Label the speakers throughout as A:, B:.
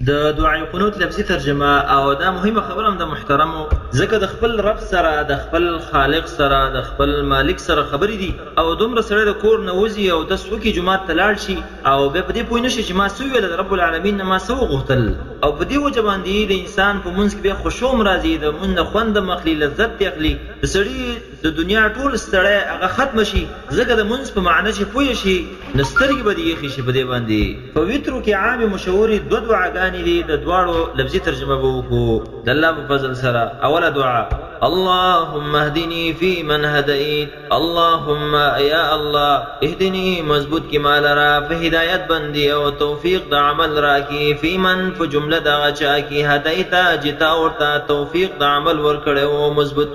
A: د دعای قنوت لفظي ترجمه او دا مهمه خبره هم د محترمو ځکه د خپل رب سره د خپل خالق سره د خپل مالک سره خبرې دي او دومره سره د کور نه وځي او د سوکي جماعت ته لاړ شي او بیا په دې پوه نشي چې ما څه ویل د رب العالمین نه ما څه وغوښتل او په دې وجه باندې د انسان په منځ کې بیا خوشوم راځي د مونږ نه خوند مخلي لذت دی اخلي د سړي د دنیا ټول ستړی هغه ختم شي ځکه د منځ په معنی چې پوه شي نو سترګې به دې یخې شي په دې باندې په وترو کې عام مشهورې دوه دعاګانې دي د دواړو لفظي ترجمه به وکړو د الله په فضل سره اوله دعا اللهم اهدني في من هديت اللهم يا الله اهدني مضبوط کی مال را په هدایت بندي او توفیق د عمل را کی في من په جمله د غچا کی هدایت جتا ورته توفیق د عمل ور کړو مضبوط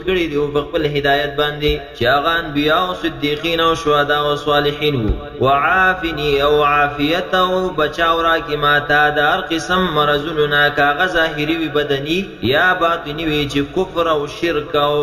A: کړي دی په خپل هدایت باندې چې هغه انبیا او صدیقین او شهدا او صالحین وعافني او عافیت او بچاو را کی ماته د هر قسم مرزونه کاغه ظاهری وی بدنی یا باطنی وی چې کفر او شرک او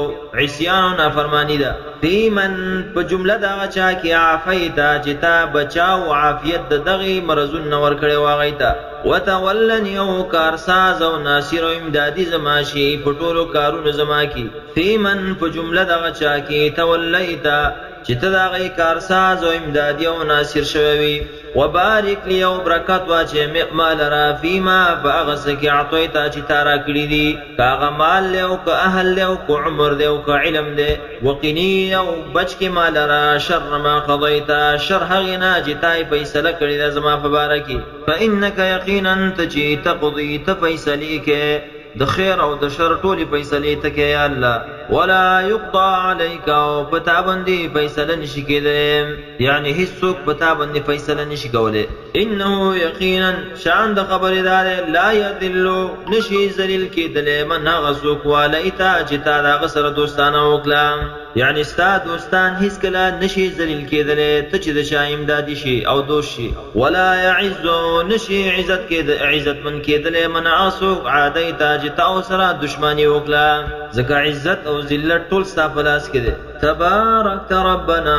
A: عصیان او نافرمانی ده فی من په جمله دا چا کی عافیتا چې تا بچاو عافیت د دغه مرزونه ور کړي واغیتا وتولني او کارساز او ناصر او امدادي زما شي په ټولو کارونو زما کی فی من په جمله دا چا کی تولیتا چې ته دا غي کارساز او امدادي او ناصر شوی وبارک لی او برکات واچې مال را فيما باغسک اعطیتا چې تارا کړی دي کاغه مال له او که اهل له او که عمر له او که علم له وقنی او بچ کې مال را شر ما قضیتا شر هغه نه چې تای فیصله کړی د زما په باره کې فانک یقینا تجی تقضی تفیصلی کې د خیر او د شر ټولي فیصلې ته کې یا الله ولا يقضى عليك او پتا باندې فیصله نشي کېدل یعنی هیڅوک پتا باندې فیصله نشي کولای انه یقینا شان د خبردار لا يذل نشي ذلیل کېدل من غسوک ولیتا چې تا دا غسر دوستانه وکړه یعنی ستا دوستان هیڅ کله نشي ذلیل کېدل ته چې د شایم دادی شي او دوست شي ولا يعز نشي عزت من کېدل من عصوک عادیتا چې تا سره دشمنی وکړه ځکه عزت او ذلت ټول ستا په لاس کې دی تبارک ربنا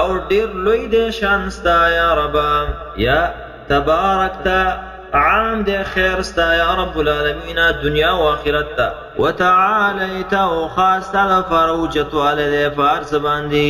A: او ډیر لوی دی شان ستا یا رب یا تبارک عام دی خیر ستا یا رب العالمین دنیا و آخرت تا وتعالیت او خاص تا فروجت والد فارس باندې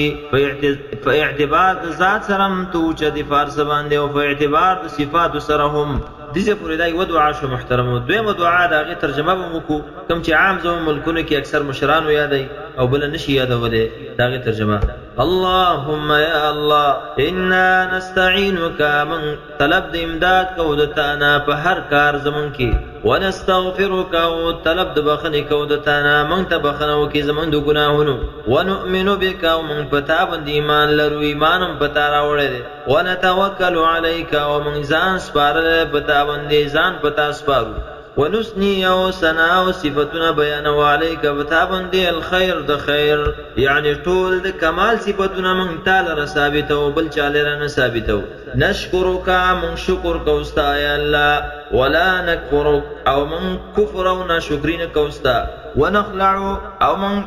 A: په اعتبار ذات سرم توچ دی فارس باندې او په اعتبار صفات سرهم دیزه پوری دا یو دعا شو محترمو دویمه دعا دا غي ترجمه به وکړو کوم چې عام زمو ملکونو کې اکثر مشرانو یادای او بل نشي یادولې دا غي ترجمه اللهم یا الله انا نستعينك من طلب د امداد کو د تانا په هر کار زمون کې ونستغفرك او طلب د بخنه کو د تانا من ته بخنه وکي زمون د ګناهونو ونؤمن بك او من پتا باندې ایمان لرو ایمانم پتا راوړل ونتوکل عليك او من ځان سپارل پتا باندې ځان پتا سپارو ونثني او ثنا او صفاتنا بیان عليك پتا باندې الخير د خیر یعنی ټول د کمال صفاتنا من تعالی ثابتو بل چاله نه ثابتو نشکرک من شکر کوستا یا الله ولا نكفرك او من كفر او نشکرین کوستا ونخلع او من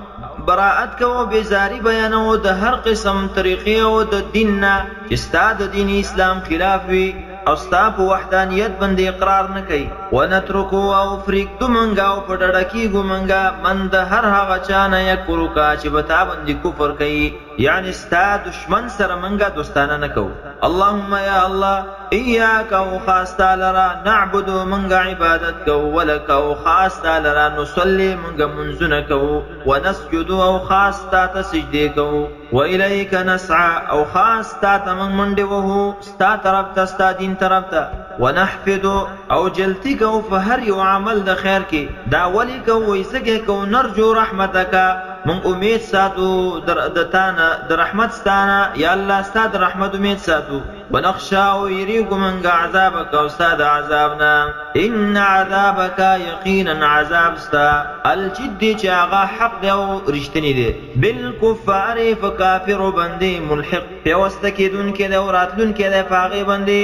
A: براءت کو بیزاری بیانو د هر قسم طریقې او د دیننا چې ستا د دین اسلام خلاف وي او ستا په وحدانیت باندې اقرار نه کوي ونترکو او فریقو منګه او په ډډه کېږو منګه من د هر هغه چا نه یکفرو کا چې په تا باندې کفر کوي یعنی ستا دشمن سره منګه دوستانه نه کوو اللهم یا الله ایاک او خاص تعالی را نعبد منګه عبادت کوو ولک او خاص تعالی را نصلي منګه منځونه کوو ونسجد او خاص تا سجده کوو وإليك نسعى او خاص تا من منډه وو ستا طرف ته ستا دین طرف ته ونحفظ او جلتی کو په هر یو عمل د خیر کې دا ولی کو ویسګه کو نرجو رحمتک من امید ساتو د رحمت ستانه یا الله ستاد رحمت امید ساتو ونخشى ويريق من عذابك وستاد عذابنا ان عذابك يقينا عذاب ستا الجد چاغه حق دی او رښتینی دی بالکفار فکافر بندي ملحق پیوسته کیدون کې د اوراتلون کې د فاغي بندي